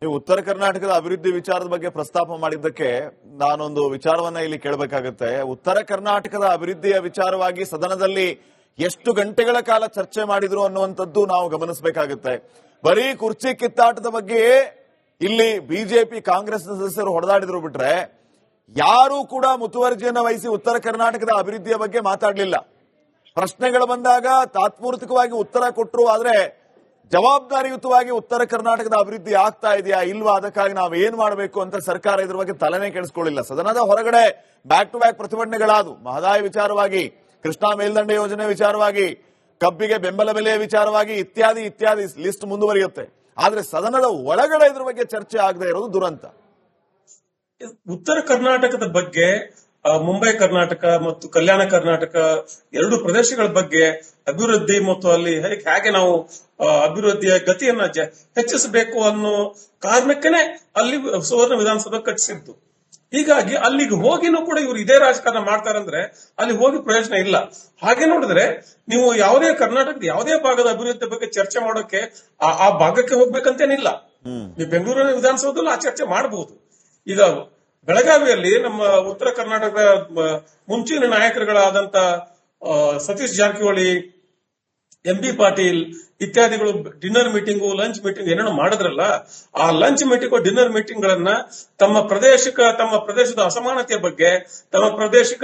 ನೀವು ಉತ್ತರ ಕರ್ನಾಟಕದ ಅಭಿವೃದ್ಧಿ ವಿಚಾರದ ಬಗ್ಗೆ ಪ್ರಸ್ತಾಪ ಮಾಡಿದ್ದಕ್ಕೆ ನಾನೊಂದು ವಿಚಾರವನ್ನ ಇಲ್ಲಿ ಕೇಳಬೇಕಾಗುತ್ತೆ. ಉತ್ತರ ಕರ್ನಾಟಕದ ಅಭಿವೃದ್ಧಿಯ ವಿಚಾರವಾಗಿ ಸದನದಲ್ಲಿ ಎಷ್ಟು ಗಂಟೆಗಳ ಕಾಲ ಚರ್ಚೆ ಮಾಡಿದ್ರು ಅನ್ನುವಂಥದ್ದು ನಾವು ಗಮನಿಸಬೇಕಾಗುತ್ತೆ. ಬರೀ ಕುರ್ಚಿ ಕಿತ್ತಾಟದ ಬಗ್ಗೆಯೇ ಇಲ್ಲಿ ಬಿಜೆಪಿ ಕಾಂಗ್ರೆಸ್ ಸದಸ್ಯರು ಹೊಡೆದಾಡಿದ್ರು ಬಿಟ್ರೆ ಯಾರೂ ಕೂಡ ಮುತುವರ್ಜಿಯನ್ನು ವಹಿಸಿ ಉತ್ತರ ಕರ್ನಾಟಕದ ಅಭಿವೃದ್ಧಿಯ ಬಗ್ಗೆ ಮಾತಾಡಲಿಲ್ಲ. ಪ್ರಶ್ನೆಗಳು ಬಂದಾಗ ತಾತ್ಪೂರ್ತಿಕವಾಗಿ ಉತ್ತರ ಕೊಟ್ಟರು, ಆದ್ರೆ ಜವಾಬ್ದಾರಿಯುತವಾಗಿ ಉತ್ತರ ಕರ್ನಾಟಕದ ಅಭಿವೃದ್ಧಿ ಆಗ್ತಾ ಇದೆಯಾ ಇಲ್ವಾ, ಅದಕ್ಕಾಗಿ ನಾವು ಏನ್ ಮಾಡಬೇಕು ಅಂತ ಸರ್ಕಾರ ಇದ್ರ ಬಗ್ಗೆ ತಲೆನೇ ಕೆಡಿಸ್ಕೊಳ್ಳಿಲ್ಲ. ಸದನದ ಹೊರಗಡೆ ಬ್ಯಾಕ್ ಟು ಬ್ಯಾಕ್ ಪ್ರತಿಭಟನೆಗಳಾದವು. ಮಹದಾಯಿ ವಿಚಾರವಾಗಿ, ಕೃಷ್ಣಾ ಮೇಲ್ದಂಡೆ ಯೋಜನೆ ವಿಚಾರವಾಗಿ, ಕಬ್ಬಿಗೆ ಬೆಂಬಲ ಬೆಲೆಯ ವಿಚಾರವಾಗಿ, ಇತ್ಯಾದಿ ಇತ್ಯಾದಿ ಲಿಸ್ಟ್ ಮುಂದುವರಿಯುತ್ತೆ. ಆದ್ರೆ ಸದನದ ಒಳಗಡೆ ಇದ್ರ ಬಗ್ಗೆ ಚರ್ಚೆ ಆಗದೆ ಇರೋದು ದುರಂತ. ಉತ್ತರ ಕರ್ನಾಟಕದ ಬಗ್ಗೆ, ಮುಂಬೈ ಕರ್ನಾಟಕ ಮತ್ತು ಕಲ್ಯಾಣ ಕರ್ನಾಟಕ ಎರಡು ಪ್ರದೇಶಗಳ ಬಗ್ಗೆ ಅಭಿವೃದ್ಧಿ ಮತ್ತು ಅಲ್ಲಿ ಹೇಗೆ ನಾವು ಅಭಿವೃದ್ಧಿಯ ಗತಿಯನ್ನ ಹೆಚ್ಚಿಸಬೇಕು ಅನ್ನೋ ಕಾರಣಕ್ಕೇನೆ ಅಲ್ಲಿ ಸುವರ್ಣ ವಿಧಾನಸಭೆ ಕಟ್ಟಿಸಿದ್ದು. ಹೀಗಾಗಿ ಅಲ್ಲಿಗೆ ಹೋಗಿನೂ ಕೂಡ ಇವರು ಇದೇ ರಾಜಕಾರಣ ಮಾಡ್ತಾರಂದ್ರೆ ಅಲ್ಲಿ ಹೋಗಿ ಪ್ರಯೋಜನ ಇಲ್ಲ. ಹಾಗೆ ನೋಡಿದ್ರೆ ನೀವು ಯಾವುದೇ ಕರ್ನಾಟಕದ ಯಾವುದೇ ಭಾಗದ ಅಭಿವೃದ್ಧಿ ಬಗ್ಗೆ ಚರ್ಚೆ ಮಾಡೋಕೆ ಆ ಭಾಗಕ್ಕೆ ಹೋಗ್ಬೇಕಂತೇನಿಲ್ಲ. ನೀವು ಬೆಂಗಳೂರಿನ ವಿಧಾನಸೌಧದಲ್ಲಿ ಆ ಚರ್ಚೆ ಮಾಡಬಹುದು. ಈಗ ಬೆಳಗಾವಿಯಲ್ಲಿ ನಮ್ಮ ಉತ್ತರ ಕರ್ನಾಟಕದ ಮುಂಚಿನ ನಾಯಕರುಗಳಾದಂತ ಸತೀಶ್ ಜಾರಕಿಹೊಳಿ, ಎಂಬಿ ಪಾಟೀಲ್ ಇತ್ಯಾದಿಗಳು ಡಿನ್ನರ್ ಮೀಟಿಂಗು, ಲಂಚ್ ಮೀಟಿಂಗ್ ಏನೇನೋ ಮಾಡಿದ್ರಲ್ಲ, ಆ ಲಂಚ್ ಮೀಟಿಂಗ್, ಡಿನ್ನರ್ ಮೀಟಿಂಗ್ ಗಳನ್ನ ತಮ್ಮ ಪ್ರದೇಶದ ಅಸಮಾನತೆಯ ಬಗ್ಗೆ, ತಮ್ಮ ಪ್ರಾದೇಶಿಕ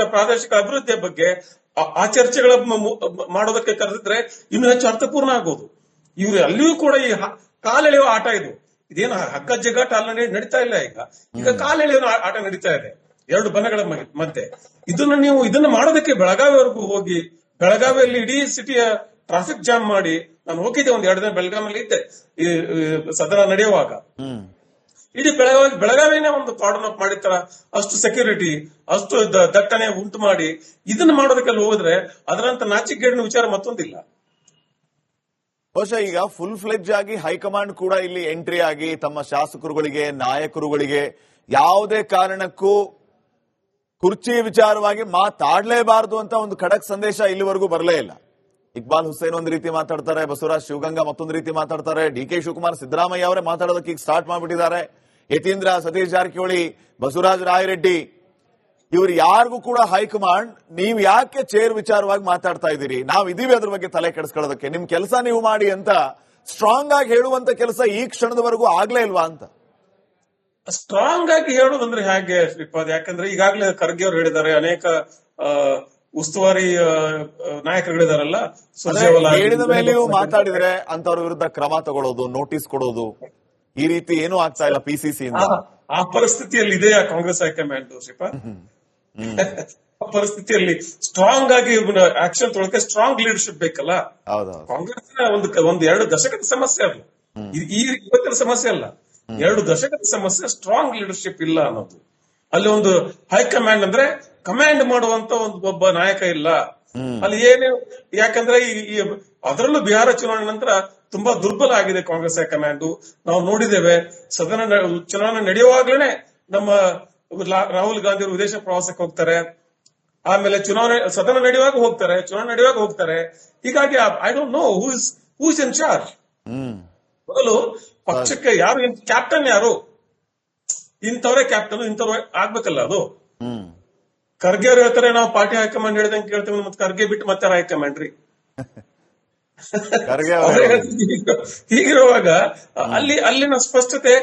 ಅಭಿವೃದ್ಧಿಯ ಬಗ್ಗೆ ಆ ಚರ್ಚೆಗಳ ಮಾಡೋದಕ್ಕೆ ಕರೆದಿದ್ರೆ ಇನ್ನೂ ಹೆಚ್ಚು ಅರ್ಥಪೂರ್ಣ ಆಗೋದು. ಇವರು ಅಲ್ಲಿಯೂ ಕೂಡ ಈ ಕಾಲೆಳೆಯುವ ಆಟ ಇದು. ಇದೇನು ಹಗ್ಗ ಜಗ್ಗಾಟ ಅಲ್ಲಿ ನಡೀತಾ ಇಲ್ಲ. ಈಗ ಕಾಲೆಳೆಯುವ ಆಟ ನಡೀತಾ ಇದೆ ಎರಡು ಬಣಗಳ ಮಧ್ಯೆ. ಇದನ್ನ ಮಾಡೋದಕ್ಕೆ ಬೆಳಗಾವಿವರೆಗೂ ಹೋಗಿ, ಬೆಳಗಾವಿಯಲ್ಲಿ ಇಡೀ ಸಿಟಿಯ ಟ್ರಾಫಿಕ್ ಜಾಮ್ ಮಾಡಿ, ನಾನು ಹೋಗಿದ್ದೆ ಒಂದ್ 2 ದಿನ ಬೆಳಗಾವಿಯಲ್ಲಿ ಇದ್ದೆ ಈ ಸದನ ನಡೆಯುವಾಗ. ಇಡೀ ಬೆಳಗಾವಿನೇ ಒಂದು ಕಾರ್ಡನ್ ಅಪ್ ಮಾಡಿರ್ತಾರ, ಅಷ್ಟು ಸೆಕ್ಯೂರಿಟಿ, ಅಷ್ಟು ದಟ್ಟಣೆ ಉಂಟು ಮಾಡಿ ಇದನ್ನ ಮಾಡೋದಕ್ಕೆ ಹೋದ್ರೆ ಅದರಂತ ನಾಚಿಕೆಗೇಡಿನ ವಿಚಾರ ಮತ್ತೊಂದಿಲ್ಲ. ಬಹುಶಃ ಈಗ ಫುಲ್ ಫ್ಲೆಡ್ಜ್ ಆಗಿ ಹೈಕಮಾಂಡ್ ಕೂಡ ಇಲ್ಲಿ ಎಂಟ್ರಿ ಆಗಿ ತಮ್ಮ ಶಾಸಕರುಗಳಿಗೆ, ನಾಯಕರುಗಳಿಗೆ ಯಾವುದೇ ಕಾರಣಕ್ಕೂ ಕುರ್ಚಿ ವಿಚಾರವಾಗಿ ಮಾತಾಡಲೇಬಾರದು ಅಂತ ಒಂದು ಖಡಕ್ ಸಂದೇಶ ಇಲ್ಲಿವರೆಗೂ ಬರಲೇ ಇಲ್ಲ. ಇಕ್ಬಾಲ್ ಹುಸೇನ್ ಒಂದ್ ರೀತಿ ಮಾತಾಡ್ತಾರೆ, ಬಸವರಾಜ್ ಶಿವಗಂಗಾ ಮತ್ತೊಂದು ರೀತಿ ಮಾತಾಡ್ತಾರೆ, ಡಿ.ಕೆ. ಶಿವಕುಮಾರ್, ಸಿದ್ದರಾಮಯ್ಯ ಅವರೇ ಮಾತಾಡೋದಕ್ಕೆ ಈಗ ಸ್ಟಾರ್ಟ್ ಮಾಡ್ಬಿಟ್ಟಿದ್ದಾರೆ. ಯತೀಂದ್ರ, ಸತೀಶ್ ಜಾರಕಿಹೊಳಿ, ಬಸವರಾಜ ರಾಯರೆಡ್ಡಿ, ಇವರು ಯಾರಿಗೂ ಕೂಡ ಹೈಕಮಾಂಡ್ ನೀವು ಯಾಕೆ ಚೇರ್ ವಿಚಾರವಾಗಿ ಮಾತಾಡ್ತಾ ಇದ್ದೀರಿ, ನಾವು ಇದೀವಿ ಅದ್ರ ಬಗ್ಗೆ ತಲೆ ಕೆಡಿಸ್ಕೊಳ್ಳೋದಕ್ಕೆ, ನಿಮ್ ಕೆಲಸ ನೀವು ಮಾಡಿ ಅಂತ ಸ್ಟ್ರಾಂಗ್ ಆಗಿ ಹೇಳುವಂತ ಕೆಲಸ ಈ ಕ್ಷಣದವರೆಗೂ ಆಗ್ಲೇ ಇಲ್ವಾ ಅಂತ. ಸ್ಟ್ರಾಂಗ್ ಆಗಿ ಹೇಳೋದಂದ್ರೆ ಹೇಗೆ ಶ್ರೀಪಾದ್? ಯಾಕಂದ್ರೆ ಈಗಾಗಲೇ ಖರ್ಗೆ ಅವರು ಹೇಳಿದ್ದಾರೆ, ಅನೇಕ ಉಸ್ತುವಾರಿ ನಾಯಕರುಗಳಿದಾರಲ್ಲ, ಹೇಳಿದ ಮೇಲೆಯೂ ಮಾತಾಡಿದ್ರೆ ಅಂತವ್ರ ವಿರುದ್ಧ ಕ್ರಮ ತಗೊಳ್ಳೋದು, ನೋಟಿಸ್ ಕೊಡೋದು, ಈ ರೀತಿ ಏನೂ ಆಗ್ತಾ ಇಲ್ಲ ಪಿಸಿಸಿ ಇಂದ. ಆ ಪರಿಸ್ಥಿತಿಯಲ್ಲಿ ಇದೆಯಾ ಕಾಂಗ್ರೆಸ್ ಹೈಕಮಾಂಡ್ ಶ್ರೀಪಾದ್? ಆ ಪರಿಸ್ಥಿತಿಯಲ್ಲಿ ಸ್ಟ್ರಾಂಗ್ ಆಗಿ ಆಕ್ಷನ್ ತೊಗೊಳಕ್ಕೆ ಸ್ಟ್ರಾಂಗ್ ಲೀಡರ್ಶಿಪ್ ಬೇಕಲ್ಲ. ಕಾಂಗ್ರೆಸ್ ಒಂದು 2 ದಶಕದ ಸಮಸ್ಯೆ ಅದು, ಈ ಇವತ್ತಿನ ಸಮಸ್ಯೆ ಅಲ್ಲ, 2 ದಶಕದ ಸಮಸ್ಯೆ. ಸ್ಟ್ರಾಂಗ್ ಲೀಡರ್ಶಿಪ್ ಇಲ್ಲ ಅನ್ನೋದು. ಅಲ್ಲಿ ಒಂದು ಹೈಕಮಾಂಡ್ ಅಂದ್ರೆ ಕಮಾಂಡ್ ಮಾಡುವಂತ ಒಬ್ಬ ನಾಯಕ ಇಲ್ಲ ಅಲ್ಲಿ. ಏನೇ ಯಾಕಂದ್ರೆ ಅದರಲ್ಲೂ ಬಿಹಾರ ಚುನಾವಣೆ ನಂತರ ತುಂಬಾ ದುರ್ಬಲ ಆಗಿದೆ ಕಾಂಗ್ರೆಸ್ ಹೈಕಮಾಂಡ್. ನಾವು ನೋಡಿದ್ದೇವೆ, ಚುನಾವಣೆ ನಡೆಯುವಾಗ್ಲೇನೆ ನಮ್ಮ ರಾಹುಲ್ ಗಾಂಧಿ ಅವರು ವಿದೇಶ ಪ್ರವಾಸಕ್ಕೆ ಹೋಗ್ತಾರೆ, ಆಮೇಲೆ ಸದನ ನಡೆಯುವಾಗ ಹೋಗ್ತಾರೆ, ಚುನಾವಣೆ ನಡೆಯುವಾಗ ಹೋಗ್ತಾರೆ. ಹೀಗಾಗಿ I don't know who is in charge. ಮೊದಲು ಪಕ್ಷಕ್ಕೆ ಯಾರು ಕ್ಯಾಪ್ಟನ್, ಯಾರು ಇಂಥವ್ರೆ ಕ್ಯಾಪ್ಟನ್, ಇಂಥವ್ರು ಆಗ್ಬೇಕಲ್ಲ. ಅದು ಖರ್ಗೆ ಅವ್ರು ಹೇಳ್ತಾರೆ ನಾವು ಪಾರ್ಟಿ ಹೈಕಮಾಂಡ್ ಹೇಳಿದಂಗೆ ಕೇಳ್ತೇವೆ, ಮತ್ತೆ ಖರ್ಗೆ ಬಿಟ್ಟು ಮತ್ತೆ ಹೈಕಮಾಂಡ್ ರೀ. ಹೀಗಿರುವಾಗ ಅಲ್ಲಿನ ಸ್ಪಷ್ಟತೆ,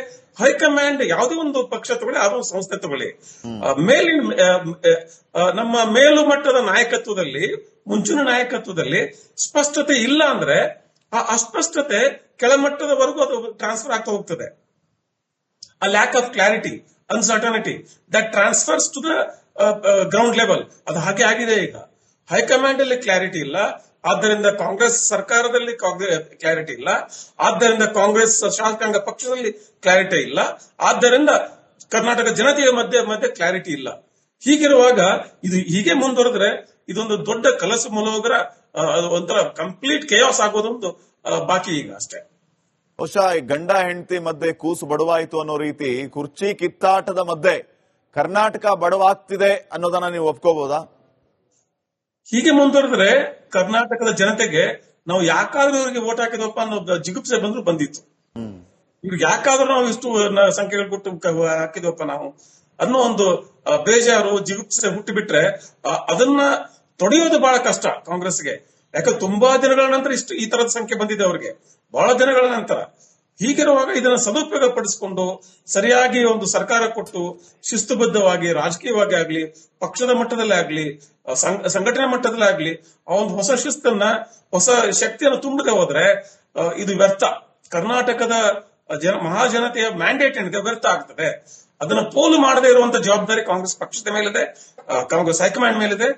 ಹೈಕಮಾಂಡ್ ಯಾವುದೇ ಒಂದು ಪಕ್ಷ ತಗೊಳ್ಳಿ, ಯಾವುದೋ ಒಂದು ಸಂಸ್ಥೆ ತಗೊಳ್ಳಿ, ನಮ್ಮ ಮೇಲು ಮಟ್ಟದ ನಾಯಕತ್ವದಲ್ಲಿ, ಮುಂಚಿನ ನಾಯಕತ್ವದಲ್ಲಿ ಸ್ಪಷ್ಟತೆ ಇಲ್ಲ ಅಂದ್ರೆ ಆ ಅಸ್ಪಷ್ಟತೆ ಕೆಳಮಟ್ಟದವರೆಗೂ ಅದು ಟ್ರಾನ್ಸ್ಫರ್ ಆಗ್ತಾ ಹೋಗ್ತದೆ. ಆ lack of clarity, uncertainty that transfers to the ground level. ಅದು ಹಾಗೆ ಆಗಿದೆ. ಈಗ ಹೈಕಮಾಂಡ್ ಅಲ್ಲಿ ಕ್ಲಾರಿಟಿ ಇಲ್ಲ, ಆದ್ದರಿಂದ ಕಾಂಗ್ರೆಸ್ ಸರ್ಕಾರದಲ್ಲಿ ಕ್ಲಾರಿಟಿ ಇಲ್ಲ, ಆದ್ದರಿಂದ ಕಾಂಗ್ರೆಸ್ ಶಾಸಕಾಂಗ ಪಕ್ಷದಲ್ಲಿ ಕ್ಲಾರಿಟಿ ಇಲ್ಲ, ಆದ್ದರಿಂದ ಕರ್ನಾಟಕ ಜನತೆಯ ಮಧ್ಯೆ ಕ್ಲಾರಿಟಿ ಇಲ್ಲ. ಹೀಗಿರುವಾಗ ಇದು ಹೀಗೆ ಮುಂದುವರೆದ್ರೆ ಇದೊಂದು ದೊಡ್ಡ ಕಲಸು ಮುಲೋಗರ ಒಂಥರ ಕಂಪ್ಲೀಟ್ ಕೇಯಾಸ್ ಆಗೋದೊಂದು ಬಾಕಿ ಈಗ ಅಷ್ಟೇ. ಬಹುಶಃ ಗಂಡ ಹೆಂಡತಿ ಮಧ್ಯೆ ಕೂಸು ಬಡವಾಯಿತು ಅನ್ನೋ ರೀತಿ ಕುರ್ಚಿ ಕಿತ್ತಾಟದ ಮಧ್ಯೆ ಕರ್ನಾಟಕ ಬಡವಾಗ್ತಿದೆ ಅನ್ನೋದನ್ನ ನೀವು ಒಪ್ಕೋಬಹುದಾ? ಹೀಗೆ ಮುಂದುವರೆದ್ರೆ ಕರ್ನಾಟಕದ ಜನತೆಗೆ ನಾವು ಯಾಕಾದ್ರೂ ಇವರಿಗೆ ವೋಟ್ ಹಾಕಿದಪ್ಪ ಅನ್ನೋ ಜಿಗುಪ್ಸೆ ಬಂದ್ರು ಬಂದಿತ್ತು. ಇವ್ರಿಗೆ ಯಾಕಾದ್ರೂ ನಾವು ಇಷ್ಟು ಸಂಖ್ಯೆಗಳು ಕೊಟ್ಟು ಹಾಕಿದ್ವಪ್ಪ ನಾವು ಅನ್ನೋ ಒಂದು ಬೇಜಾರು ಜಿಗುಪ್ಸೆ ಹುಟ್ಟಿ ಬಿಟ್ರೆ ಅದನ್ನ ತೊಡೆಯೋದು ಬಹಳ ಕಷ್ಟ ಕಾಂಗ್ರೆಸ್ಗೆ. ಯಾಕಂದ್ರೆ ತುಂಬಾ ದಿನಗಳ ನಂತರ ಇಷ್ಟು ಈ ತರದ ಸಂಖ್ಯೆ ಬಂದಿದೆ ಅವ್ರಿಗೆ, ಬಹಳ ದಿನಗಳ ನಂತರ. ಹೀಗಿರುವಾಗ ಇದನ್ನ ಸದುಪಯೋಗ ಪಡಿಸಿಕೊಂಡು ಸರಿಯಾಗಿ ಒಂದು ಸರ್ಕಾರ ಕೊಟ್ಟು ಶಿಸ್ತುಬದ್ಧವಾಗಿ ರಾಜಕೀಯವಾಗಿ ಆಗ್ಲಿ, ಪಕ್ಷದ ಮಟ್ಟದಲ್ಲೇ ಆಗ್ಲಿ, ಸಂಘಟನೆ ಮಟ್ಟದಲ್ಲೇ ಆಗ್ಲಿ ಆ ಒಂದು ಹೊಸ ಶಿಸ್ತನ್ನ, ಹೊಸ ಶಕ್ತಿಯನ್ನು ತುಂಬದೆ ಹೋದ್ರೆ ಇದು ವ್ಯರ್ಥ. ಕರ್ನಾಟಕದ ಮಹಾಜನತೆಯ ಮ್ಯಾಂಡೇಟ್ ಏನಿದೆ ವ್ಯರ್ಥ ಆಗ್ತದೆ. ಅದನ್ನ ಪೋಲು ಮಾಡದೇ ಇರುವಂತ ಜವಾಬ್ದಾರಿ ಕಾಂಗ್ರೆಸ್ ಪಕ್ಷದ ಮೇಲಿದೆ, ಕಾಂಗ್ರೆಸ್ ಹೈಕಮಾಂಡ್ ಮೇಲಿದೆ.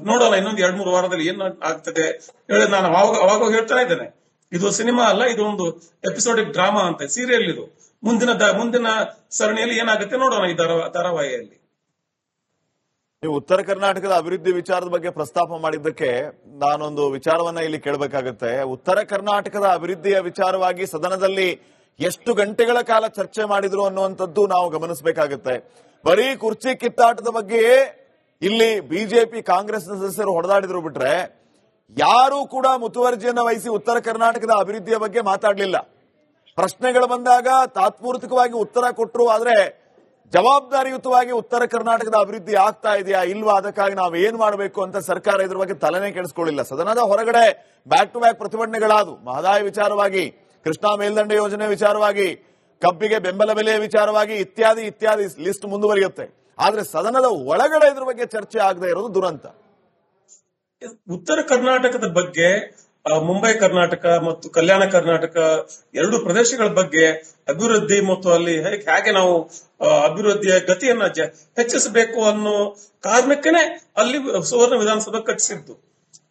ನೋಡೋಣ ಇನ್ನೊಂದು 2-3 ವಾರದಲ್ಲಿ ಏನ್ ಆಗ್ತದೆ ಹೇಳಿ. ನಾನು ಅವಾಗ ಹೇಳ್ತಾನೆ ಇದ್ದೇನೆ, ಇದು ಸಿನಿಮಾ ಅಲ್ಲ, ಇದು ಒಂದು ಎಪಿಸೋಡಿಕ್ ಡ್ರಾಮಾ ಅಂತ, ಸೀರಿಯಲ್ ಇದು. ಮುಂದಿನ ಸರಣಿಯಲ್ಲಿ ಏನಾಗುತ್ತೆ ನೋಡೋಣ ಈ ಧಾರಾವಾಹಿಯಲ್ಲಿ. ನೀವು ಉತ್ತರ ಕರ್ನಾಟಕದ ಅಭಿವೃದ್ಧಿ ವಿಚಾರದ ಬಗ್ಗೆ ಪ್ರಸ್ತಾಪ ಮಾಡಿದ್ದಕ್ಕೆ ನಾನೊಂದು ವಿಚಾರವನ್ನ ಇಲ್ಲಿ ಕೇಳಬೇಕಾಗುತ್ತೆ. ಉತ್ತರ ಕರ್ನಾಟಕದ ಅಭಿವೃದ್ಧಿಯ ವಿಚಾರವಾಗಿ ಸದನದಲ್ಲಿ ಎಷ್ಟು ಗಂಟೆಗಳ ಕಾಲ ಚರ್ಚೆ ಮಾಡಿದ್ರು ಅನ್ನುವಂಥದ್ದು ನಾವು ಗಮನಿಸಬೇಕಾಗುತ್ತೆ. ಬರೀ ಕುರ್ಚಿ ಕಿತ್ತಾಟದ ಬಗ್ಗೆಯೇ ಇಲ್ಲಿ ಬಿಜೆಪಿ ಕಾಂಗ್ರೆಸ್ ಸದಸ್ಯರು ಹೊಡೆದಾಡಿದ್ರು ಬಿಟ್ರೆ ಯಾರೂ ಕೂಡ ಮುತುವರ್ಜಿಯನ್ನ ವಹಿಸಿ ಉತ್ತರ ಕರ್ನಾಟಕದ ಅಭಿವೃದ್ಧಿಯ ಬಗ್ಗೆ ಮಾತಾಡಲಿಲ್ಲ. ಪ್ರಶ್ನೆಗಳು ಬಂದಾಗ ತಾತ್ಪೂರ್ತಿಕವಾಗಿ ಉತ್ತರ ಕೊಟ್ಟರು, ಆದ್ರೆ ಜವಾಬ್ದಾರಿಯುತವಾಗಿ ಉತ್ತರ ಕರ್ನಾಟಕದ ಅಭಿವೃದ್ಧಿ ಆಗ್ತಾ ಇದೆಯಾ ಇಲ್ವಾ, ಅದಕ್ಕಾಗಿ ನಾವು ಏನ್ ಮಾಡಬೇಕು ಅಂತ ಸರ್ಕಾರ ಇದ್ರ ಬಗ್ಗೆ ತಲೆನೇ ಕೆಡಿಸ್ಕೊಳ್ಳಿಲ್ಲ. ಸದನದ ಹೊರಗಡೆ ಬ್ಯಾಕ್ ಟು ಬ್ಯಾಕ್ ಪ್ರತಿಭಟನೆಗಳಾದವು. ಮಹದಾಯಿ ವಿಚಾರವಾಗಿ, ಕೃಷ್ಣಾ ಮೇಲ್ದಂಡೆ ಯೋಜನೆ ವಿಚಾರವಾಗಿ, ಕಬ್ಬಿಗೆ ಬೆಂಬಲ ಬೆಲೆಯ ವಿಚಾರವಾಗಿ, ಇತ್ಯಾದಿ ಇತ್ಯಾದಿ ಲಿಸ್ಟ್ ಮುಂದುವರಿಯುತ್ತೆ. ಆದ್ರೆ ಸದನದ ಒಳಗಡೆ ಇದ್ರ ಬಗ್ಗೆ ಚರ್ಚೆ ಆಗದೆ ಇರೋದು ದುರಂತ. ಉತ್ತರ ಕರ್ನಾಟಕದ ಬಗ್ಗೆ, ಮುಂಬೈ ಕರ್ನಾಟಕ ಮತ್ತು ಕಲ್ಯಾಣ ಕರ್ನಾಟಕ ಎರಡು ಪ್ರದೇಶಗಳ ಬಗ್ಗೆ ಅಭಿವೃದ್ಧಿ ಮತ್ತು ಅಲ್ಲಿ ಹೇಗೆ ನಾವು ಅಭಿವೃದ್ಧಿಯ ಗತಿಯನ್ನ ಹೆಚ್ಚಿಸಬೇಕು ಅನ್ನೋ ಕಾರಣಕ್ಕೇನೆ ಅಲ್ಲಿ ಸುವರ್ಣ ವಿಧಾನಸಭೆ ಕಟ್ಟಿಸಿದ್ದು.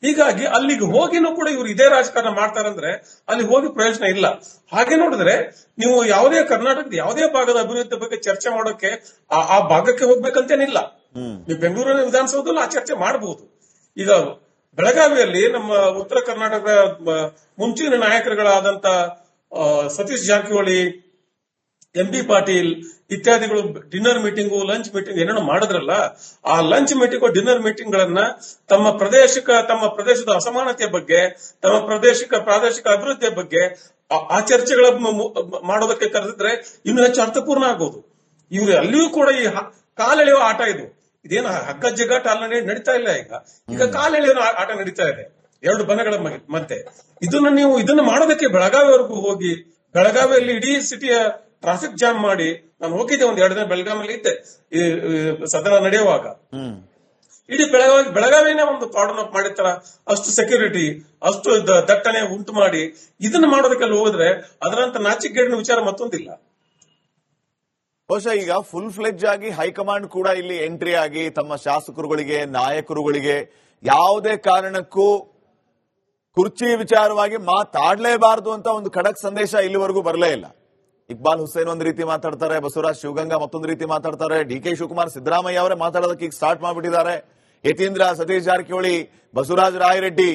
ಹೀಗಾಗಿ ಅಲ್ಲಿಗೆ ಹೋಗಿನೂ ಕೂಡ ಇವರು ಇದೇ ರಾಜಕಾರಣ ಮಾಡ್ತಾರಂದ್ರೆ ಅಲ್ಲಿ ಹೋಗಿ ಪ್ರಯೋಜನ ಇಲ್ಲ. ಹಾಗೆ ನೋಡಿದ್ರೆ ನೀವು ಯಾವುದೇ ಕರ್ನಾಟಕದ ಯಾವುದೇ ಭಾಗದ ಅಭಿವೃದ್ಧಿ ಬಗ್ಗೆ ಚರ್ಚೆ ಮಾಡೋಕೆ ಆ ಭಾಗಕ್ಕೆ ಹೋಗ್ಬೇಕಂತೇನಿಲ್ಲ. ನೀವು ಬೆಂಗಳೂರಿನ ವಿಧಾನಸೌಧದಲ್ಲಿ ಆ ಚರ್ಚೆ ಮಾಡಬಹುದು. ಈಗ ಬೆಳಗಾವಿಯಲ್ಲಿ ನಮ್ಮ ಉತ್ತರ ಕರ್ನಾಟಕದ ಮುಂಚಿನ ನಾಯಕರುಗಳಾದಂತ ಸತೀಶ್ ಜಾರಕಿಹೊಳಿ, ಎಂ.ಬಿ. ಪಾಟೀಲ್ ಇತ್ಯಾದಿಗಳು ಡಿನ್ನರ್ ಮೀಟಿಂಗು, ಲಂಚ್ ಮೀಟಿಂಗ್ ಏನೇನೋ ಮಾಡಿದ್ರಲ್ಲ, ಆ ಲಂಚ್ ಮೀಟಿಂಗ್, ಡಿನ್ನರ್ ಮೀಟಿಂಗ್ ಗಳನ್ನ ತಮ್ಮ ಪ್ರದೇಶದ ಅಸಮಾನತೆಯ ಬಗ್ಗೆ, ತಮ್ಮ ಪ್ರಾದೇಶಿಕ ಅಭಿವೃದ್ಧಿಯ ಬಗ್ಗೆ ಆ ಚರ್ಚೆಗಳ ಮಾಡೋದಕ್ಕೆ ಕರೆದಿದ್ರೆ ಇನ್ನೂ ಹೆಚ್ಚು ಅರ್ಥಪೂರ್ಣ ಆಗೋದು. ಇವರು ಅಲ್ಲಿಯೂ ಕೂಡ ಈ ಕಾಲೆಳೆಯುವ ಆಟ ಇದು. ಇದೇನು ಹಗ್ಗ ಜಗ್ಗಾಟ ಅಲ್ಲಿ ನಡೀತಾ ಇಲ್ಲ. ಈಗ ಕಾಲೆಳೆಯುವ ಆಟ ನಡೀತಾ ಇದೆ ಎರಡು ಬಣಗಳ ಮಧ್ಯೆ. ಇದನ್ನ ಮಾಡೋದಕ್ಕೆ ಬೆಳಗಾವಿವರೆಗೂ ಹೋಗಿ, ಬೆಳಗಾವಿಯಲ್ಲಿ ಇಡೀ ಸಿಟಿಯ ಟ್ರಾಫಿಕ್ ಜಾಮ್ ಮಾಡಿ, ನಾನು ಹೋಗಿದ್ದೆ 1-2 ದಿನ ಬೆಳಗಾವಿಯಲ್ಲಿ ಇದ್ದೆ ಈ ಸದನ ನಡೆಯುವಾಗ. ಇಡೀ ಬೆಳಗಾವಿನೇ ಒಂದು ಕಾರ್ಡನ್ ಅಪ್ ಮಾಡಿರ್ತಾರ, ಅಷ್ಟು ಸೆಕ್ಯೂರಿಟಿ, ಅಷ್ಟು ದಟ್ಟಣೆ ಉಂಟು ಮಾಡಿ ಇದನ್ನ ಮಾಡೋದಕ್ಕೆಲ್ಲ ಹೋದ್ರೆ ಅದರಂತ ನಾಚಿಕೆಗೇಡಿನ ವಿಚಾರ ಮತ್ತೊಂದಿಲ್ಲ. ಬಹುಶಃ ಈಗ ಫುಲ್ ಫ್ಲೆಡ್ಜ್ ಆಗಿ ಹೈಕಮಾಂಡ್ ಕೂಡ ಇಲ್ಲಿ ಎಂಟ್ರಿ ಆಗಿ ತಮ್ಮ ಶಾಸಕರುಗಳಿಗೆ, ನಾಯಕರುಗಳಿಗೆ ಯಾವುದೇ ಕಾರಣಕ್ಕೂ ಕುರ್ಚಿ ವಿಚಾರವಾಗಿ ಮಾತಾಡಲೇಬಾರದು ಅಂತ ಒಂದು ಖಡಕ್ ಸಂದೇಶ ಇಲ್ಲಿವರೆಗೂ ಬರಲೇ ಇಲ್ಲ. ಇಕ್ಬಾಲ್ ಹುಸೇನ್ ಒಂದ್ ರೀತಿ ಮಾತಾಡ್ತಾರೆ, ಬಸವರಾಜ್ ಶಿವಗಂಗಾ ಮತ್ತೊಂದು ರೀತಿ ಮಾತಾಡ್ತಾರೆ, ಡಿ.ಕೆ. ಶಿವಕುಮಾರ್, ಸಿದ್ದರಾಮಯ್ಯ ಅವರೇ ಮಾತಾಡೋದಕ್ಕೆ ಈಗ ಸ್ಟಾರ್ಟ್ ಮಾಡ್ಬಿಟ್ಟಿದ್ದಾರೆ. ಯತೀಂದ್ರ, ಸತೀಶ್ ಜಾರಕಿಹೊಳಿ, ಬಸವರಾಜ ರಾಯರೆಡ್ಡಿ,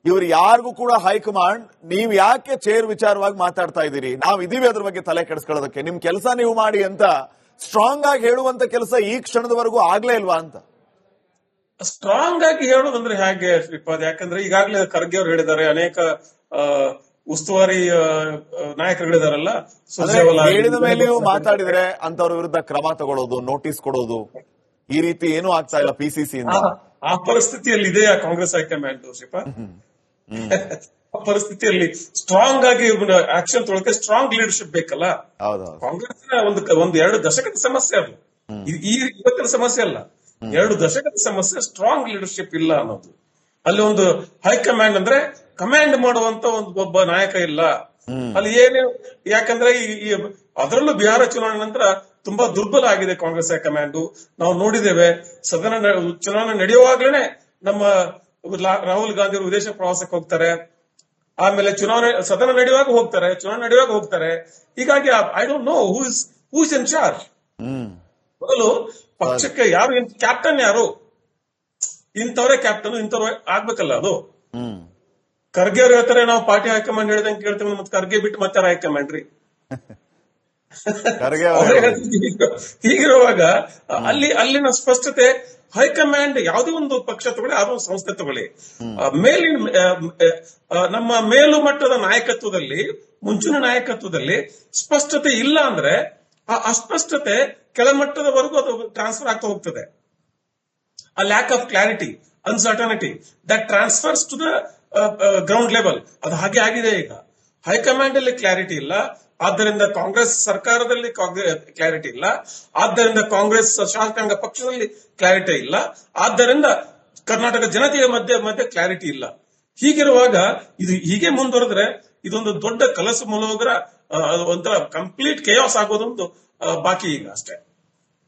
ಇವರು ಯಾರಿಗೂ ಕೂಡ ಹೈಕಮಾಂಡ್ ನೀವು ಯಾಕೆ ಚೇರ್ ವಿಚಾರವಾಗಿ ಮಾತಾಡ್ತಾ ಇದ್ದೀರಿ, ನಾವು ಇದೀವಿ ಅದ್ರ ಬಗ್ಗೆ ತಲೆ ಕೆಡಿಸ್ಕೊಳ್ಳೋದಕ್ಕೆ, ನಿಮ್ ಕೆಲಸ ನೀವು ಮಾಡಿ ಅಂತ ಸ್ಟ್ರಾಂಗ್ ಆಗಿ ಹೇಳುವಂತ ಕೆಲಸ ಈ ಕ್ಷಣದವರೆಗೂ ಆಗ್ಲೇ ಇಲ್ವಾ ಅಂತ. ಸ್ಟ್ರಾಂಗ್ ಆಗಿ ಹೇಳೋದಂದ್ರೆ ಹೇಗೆ ಶ್ರೀಪಾದ್? ಯಾಕಂದ್ರೆ ಈಗಾಗಲೇ ಖರ್ಗೆ ಅವರು ಹೇಳಿದ್ದಾರೆ, ಅನೇಕ ಉಸ್ತುವಾರಿ ನಾಯಕರುಗಳಿದಾರಲ್ಲ, ಹೇಳಿದ ಮೇಲೆಯೂ ಮಾತಾಡಿದ್ರೆ ಅಂತವ್ರ ವಿರುದ್ಧ ಕ್ರಮ ತಗೊಳ್ಳೋದು, ನೋಟಿಸ್ ಕೊಡೋದು, ಈ ರೀತಿ ಏನೂ ಆಗ್ತಾ ಇಲ್ಲ ಪಿಸಿಸಿ ಇಂದ. ಆ ಪರಿಸ್ಥಿತಿಯಲ್ಲಿ ಇದೆಯಾ ಕಾಂಗ್ರೆಸ್ ಹೈಕಮಾಂಡ್ ಶ್ರೀಪಾದ್? ಆ ಪರಿಸ್ಥಿತಿಯಲ್ಲಿ ಸ್ಟ್ರಾಂಗ್ ಆಗಿ ಆಕ್ಷನ್ ತೊಗೊಳಕ್ಕೆ ಸ್ಟ್ರಾಂಗ್ ಲೀಡರ್ಶಿಪ್ ಬೇಕಲ್ಲ. ಕಾಂಗ್ರೆಸ್ ಒಂದು 2 ದಶಕದ ಸಮಸ್ಯೆ ಅದು, ಈ ಇವತ್ತಿನ ಸಮಸ್ಯೆ ಅಲ್ಲ, 2 ದಶಕದ ಸಮಸ್ಯೆ. ಸ್ಟ್ರಾಂಗ್ ಲೀಡರ್ಶಿಪ್ ಇಲ್ಲ ಅನ್ನೋದು. ಅಲ್ಲಿ ಒಂದು ಹೈಕಮಾಂಡ್ ಅಂದ್ರೆ ಕಮಾಂಡ್ ಮಾಡುವಂತ ಒಬ್ಬ ನಾಯಕ ಇಲ್ಲ ಅಲ್ಲಿ. ಯಾಕಂದ್ರೆ ಅದರಲ್ಲೂ ಬಿಹಾರ ಚುನಾವಣೆ ನಂತರ ತುಂಬಾ ದುರ್ಬಲ ಆಗಿದೆ ಕಾಂಗ್ರೆಸ್ ಹೈಕಮಾಂಡ್. ನಾವು ನೋಡಿದ್ದೇವೆ, ಚುನಾವಣೆ ನಡೆಯುವಾಗ್ಲೇನೆ ನಮ್ಮ ರಾಹುಲ್ ಗಾಂಧಿ ಅವರು ವಿದೇಶ ಪ್ರವಾಸಕ್ಕೆ ಹೋಗ್ತಾರೆ, ಆಮೇಲೆ ಸದನ ನಡೆಯುವಾಗ ಹೋಗ್ತಾರೆ, ಚುನಾವಣೆ ನಡೆಯುವಾಗ ಹೋಗ್ತಾರೆ. ಹೀಗಾಗಿ I don't know who is in charge. ಮೊದಲು ಪಕ್ಷಕ್ಕೆ ಯಾರು ಕ್ಯಾಪ್ಟನ್, ಯಾರು ಇಂಥವ್ರೆ ಕ್ಯಾಪ್ಟನ್, ಇಂಥವ್ರೆ ಆಗ್ಬೇಕಲ್ಲ ಅದು. ಖರ್ಗೆ ಅವ್ರು ಹೇಳ್ತಾರೆ ನಾವು ಪಾರ್ಟಿ ಹೈಕಮಾಂಡ್ ಹೇಳ್ದಂಗೆ ಕೇಳ್ತೇವೆ, ಮತ್ತೆ ಖರ್ಗೆ ಬಿಟ್ಟು ಮತ್ತೆ ಹೈಕಮಾಂಡ್ ರೀ. ಹೀಗಿರುವಾಗ ಅಲ್ಲಿನ ಸ್ಪಷ್ಟತೆ ಹೈಕಮಾಂಡ್ ಯಾವುದೇ ಒಂದು ಪಕ್ಷ ತಗೊಳ್ಳಿ, ಯಾವುದೋ ಒಂದು ಸಂಸ್ಥೆ ತಗೊಳ್ಳಿ, ಮೇಲಿನ ನಮ್ಮ ಮೇಲು ಮಟ್ಟದ ನಾಯಕತ್ವದಲ್ಲಿ, ಮುಂಚೂಣಿ ನಾಯಕತ್ವದಲ್ಲಿ ಸ್ಪಷ್ಟತೆ ಇಲ್ಲ ಅಂದ್ರೆ ಆ ಅಸ್ಪಷ್ಟತೆ ಕೆಳಮಟ್ಟದವರೆಗೂ ಅದು ಟ್ರಾನ್ಸ್ಫರ್ ಆಗ್ತಾ ಹೋಗ್ತದೆ. a lack of clarity, uncertainty that transfers to the ground level. ಅದು ಹಾಗೆ ಆಗಿದೆ. ಈಗ ಹೈಕಮಾಂಡ್ ಅಲ್ಲಿ ಕ್ಲಾರಿಟಿ ಇಲ್ಲ, ಆದ್ದರಿಂದ ಕಾಂಗ್ರೆಸ್ ಸರ್ಕಾರದಲ್ಲಿ ಕ್ಲಾರಿಟಿ ಇಲ್ಲ, ಆದ್ದರಿಂದ ಕಾಂಗ್ರೆಸ್ ಶಾಸಕಾಂಗ ಪಕ್ಷದಲ್ಲಿ ಕ್ಲಾರಿಟಿ ಇಲ್ಲ, ಆದ್ದರಿಂದ ಕರ್ನಾಟಕ ಜನತೆಯ ಮಧ್ಯೆ ಕ್ಲಾರಿಟಿ ಇಲ್ಲ. ಹೀಗಿರುವಾಗ ಇದು ಹೀಗೆ ಮುಂದುವರೆದ್ರೆ ಇದೊಂದು ದೊಡ್ಡ ಕಲಸು ಮುಲೋಗರ ಒಂಥರ ಕಂಪ್ಲೀಟ್ ಕೇಯಾಸ್ ಆಗೋದೊಂದು ಬಾಕಿ ಈಗ ಅಷ್ಟೇ.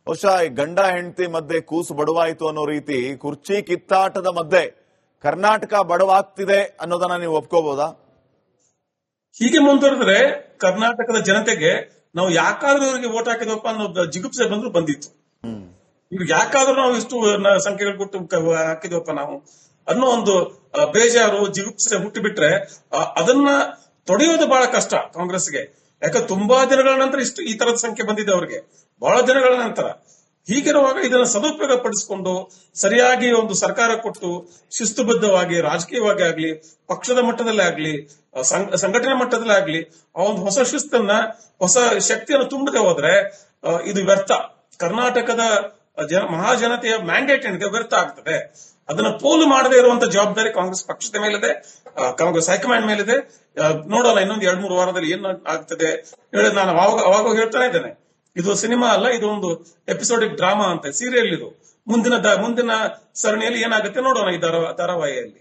ಬಹುಶಃ ಈ ಗಂಡ ಹೆಂಡತಿ ಮಧ್ಯೆ ಕೂಸು ಬಡವಾಯಿತು ಅನ್ನೋ ರೀತಿ ಕುರ್ಚಿ ಕಿತ್ತಾಟದ ಮಧ್ಯೆ ಕರ್ನಾಟಕ ಬಡವಾಗ್ತಿದೆ ಅನ್ನೋದನ್ನ ನೀವು ಒಪ್ಕೋಬಹುದಾ? ಹೀಗೆ ಮುಂದುವರೆದ್ರೆ ಕರ್ನಾಟಕದ ಜನತೆಗೆ ನಾವು ಯಾಕಾದ್ರೂ ಇವರಿಗೆ ವೋಟ್ ಹಾಕಿದವಪ್ಪ ಅನ್ನೋ ಜಿಗುಪ್ಸೆ ಬಂದಿತ್ತು. ಇವ್ರಿಗೆ ಯಾಕಾದ್ರೂ ನಾವು ಇಷ್ಟು ಸಂಖ್ಯೆಗಳು ಕೊಟ್ಟು ಹಾಕಿದವಪ್ಪ ನಾವು ಅನ್ನೋ ಒಂದು ಬೇಜಾರು ಜಿಗುಪ್ಸೆ ಹುಟ್ಟಿಬಿಟ್ರೆ ಅದನ್ನ ತೊಡೆಯೋದು ಬಹಳ ಕಷ್ಟ ಕಾಂಗ್ರೆಸ್ಗೆ. ಯಾಕಂದ್ರೆ ತುಂಬಾ ದಿನಗಳ ನಂತರ ಈ ತರದ ಸಂಖ್ಯೆ ಬಂದಿದೆ ಅವ್ರಿಗೆ, ಬಹಳ ದಿನಗಳ ನಂತರ. ಹೀಗಿರುವಾಗ ಇದನ್ನು ಸದುಪಯೋಗ ಪಡಿಸಿಕೊಂಡು ಸರಿಯಾಗಿ ಒಂದು ಸರ್ಕಾರ ಕೊಟ್ಟು ಶಿಸ್ತುಬದ್ಧವಾಗಿ ರಾಜಕೀಯವಾಗಿ ಆಗ್ಲಿ, ಪಕ್ಷದ ಮಟ್ಟದಲ್ಲೇ ಆಗ್ಲಿ, ಸಂಘಟನೆ ಮಟ್ಟದಲ್ಲೇ ಆಗ್ಲಿ ಆ ಒಂದು ಹೊಸ ಶಿಸ್ತನ್ನ, ಹೊಸ ಶಕ್ತಿಯನ್ನು ತುಂಬದೆ ಹೋದ್ರೆ ಇದು ವ್ಯರ್ಥ. ಕರ್ನಾಟಕದ ಮಹಾಜನತೆಯ ಮ್ಯಾಂಡೇಟ್ ಏನಿದೆ ವ್ಯರ್ಥ ಆಗ್ತದೆ. ಅದನ್ನ ಪೋಲು ಮಾಡದೇ ಇರುವಂತ ಜವಾಬ್ದಾರಿ ಕಾಂಗ್ರೆಸ್ ಪಕ್ಷದ ಮೇಲಿದೆ, ಕಾಂಗ್ರೆಸ್ ಹೈಕಮಾಂಡ್ ಮೇಲಿದೆ. ನೋಡೋಣ ಇನ್ನೊಂದು 2-3 ವಾರದಲ್ಲಿ ಏನ್ ಆಗ್ತದೆ ಹೇಳಿ. ನಾನು ಅವಾಗ ಹೇಳ್ತಾನೆ ಇದ್ದೇನೆ, ಇದು ಸಿನಿಮಾ ಅಲ್ಲ, ಇದು ಒಂದು ಎಪಿಸೋಡಿಕ್ ಡ್ರಾಮಾ ಅಂತ, ಸೀರಿಯಲ್ ಇದು. ಮುಂದಿನ ಸರಣಿಯಲ್ಲಿ ಏನಾಗುತ್ತೆ ನೋಡೋಣ ಈ ಧಾರಾವಾಹಿಯಲ್ಲಿ.